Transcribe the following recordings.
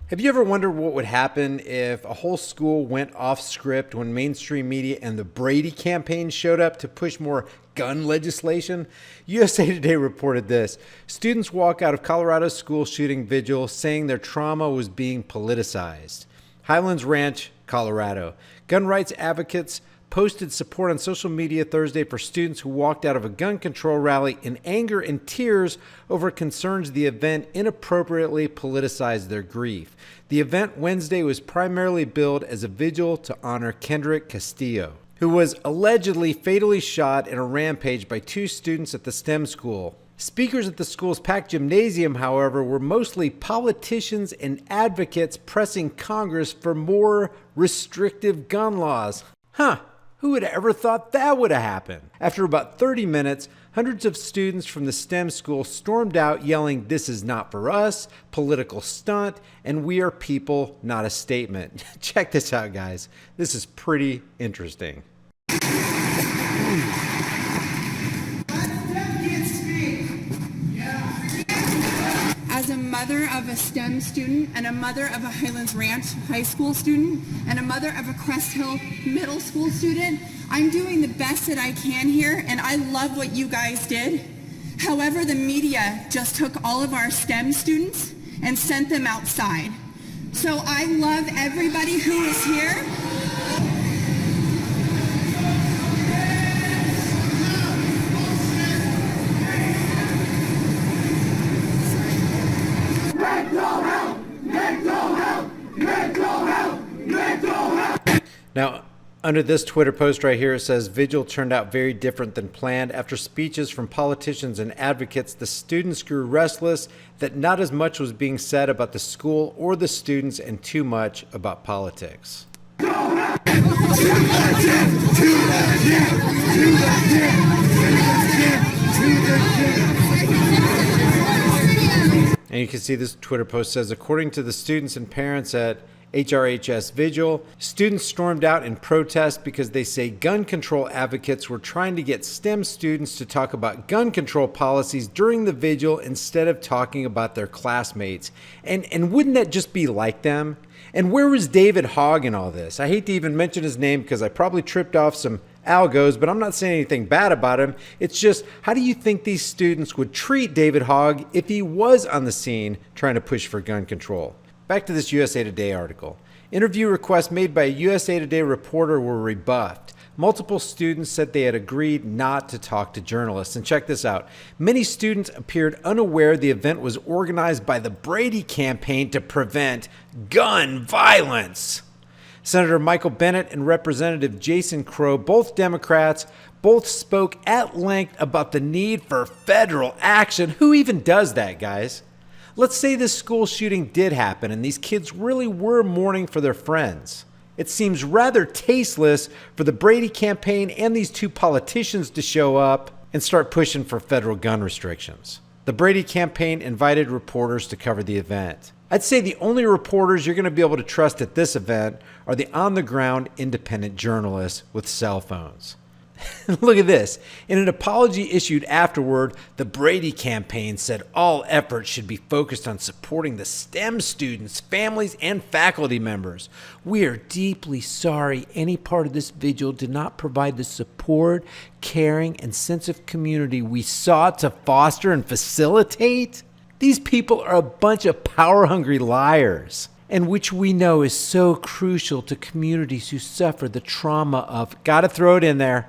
Have you ever wondered what would happen if a whole school went off script when mainstream media and the Brady campaign showed up to push more gun legislation? USA Today reported this. Students walk out of Colorado's school shooting vigil saying their trauma was being politicized. Highlands Ranch, Colorado. Gun rights advocates posted support on social media Thursday for students who walked out of a gun control rally in anger and tears over concerns the event inappropriately politicized their grief. The event Wednesday was primarily billed as a vigil to honor Kendrick Castillo, who was allegedly fatally shot in a rampage by two students at the STEM school. Speakers at the school's packed gymnasium, however, were mostly politicians and advocates pressing Congress for more restrictive gun laws. Who would have ever thought that would have happened? After about 30 minutes, hundreds of students from the STEM school stormed out yelling, "This is not for us, political stunt, and we are people, not a statement." Check this out, guys. This is pretty interesting. As a mother of a STEM student and a mother of a Highlands Ranch high school student and a mother of a Crest Hill middle school student, I'm doing the best that I can here, and I love what you guys did. However, the media just took all of our STEM students and sent them outside. So I love everybody who is here. Now, under this Twitter post right here, it says, "Vigil turned out very different than planned. After speeches from politicians and advocates, the students grew restless that not as much was being said about the school or the students and too much about politics." And you can see this Twitter post says, according to the students and parents at HRHS Vigil, students stormed out in protest because they say gun control advocates were trying to get STEM students to talk about gun control policies during the vigil instead of talking about their classmates. And wouldn't that just be like them? And where was David Hogg in all this? I hate to even mention his name because I probably tripped off some algos, but I'm not saying anything bad about him. It's just, how do you think these students would treat David Hogg if he was on the scene trying to push for gun control? Back to this USA Today article. Interview requests made by a USA Today reporter were rebuffed. Multiple students said they had agreed not to talk to journalists. And check this out. Many students appeared unaware the event was organized by the Brady campaign to prevent gun violence. Senator Michael Bennet and Representative Jason Crow, both Democrats, both spoke at length about the need for federal action. Who even does that, guys? Let's say this school shooting did happen and these kids really were mourning for their friends. It seems rather tasteless for the Brady campaign and these two politicians to show up and start pushing for federal gun restrictions. The Brady campaign invited reporters to cover the event. I'd say the only reporters you're going to be able to trust at this event are the on-the-ground independent journalists with cell phones. Look at this. In an apology issued afterward, the Brady campaign said all efforts should be focused on supporting the STEM students, families, and faculty members. "We are deeply sorry any part of this vigil did not provide the support, caring, and sense of community we sought to foster and facilitate." These people are a bunch of power-hungry liars, and which we know is so crucial to communities who suffer the trauma of, gotta throw it in there,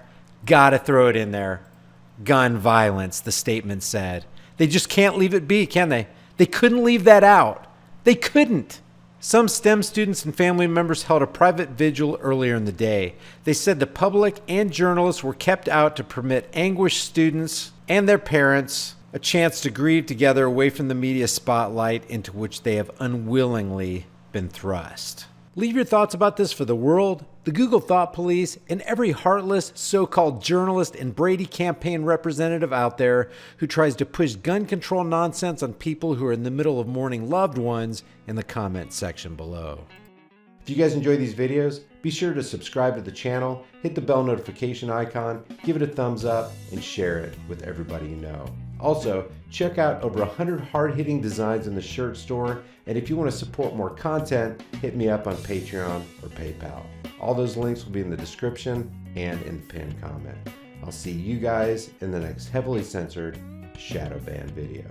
gun violence, the statement said. They just can't leave it be, can they? They couldn't leave that out. They couldn't. Some STEM students and family members held a private vigil earlier in the day. They said the public and journalists were kept out to permit anguished students and their parents a chance to grieve together away from the media spotlight into which they have unwillingly been thrust. Leave your thoughts about this for the world, the Google Thought Police, and every heartless so-called journalist and Brady campaign representative out there who tries to push gun control nonsense on people who are in the middle of mourning loved ones in the comment section below. If you guys enjoy these videos, be sure to subscribe to the channel, hit the bell notification icon, give it a thumbs up, and share it with everybody you know. Also, check out over 100 hard-hitting designs in the shirt store, and if you want to support more content, hit me up on Patreon or PayPal. All those links will be in the description and in the pinned comment. I'll see you guys in the next heavily censored shadow ban video.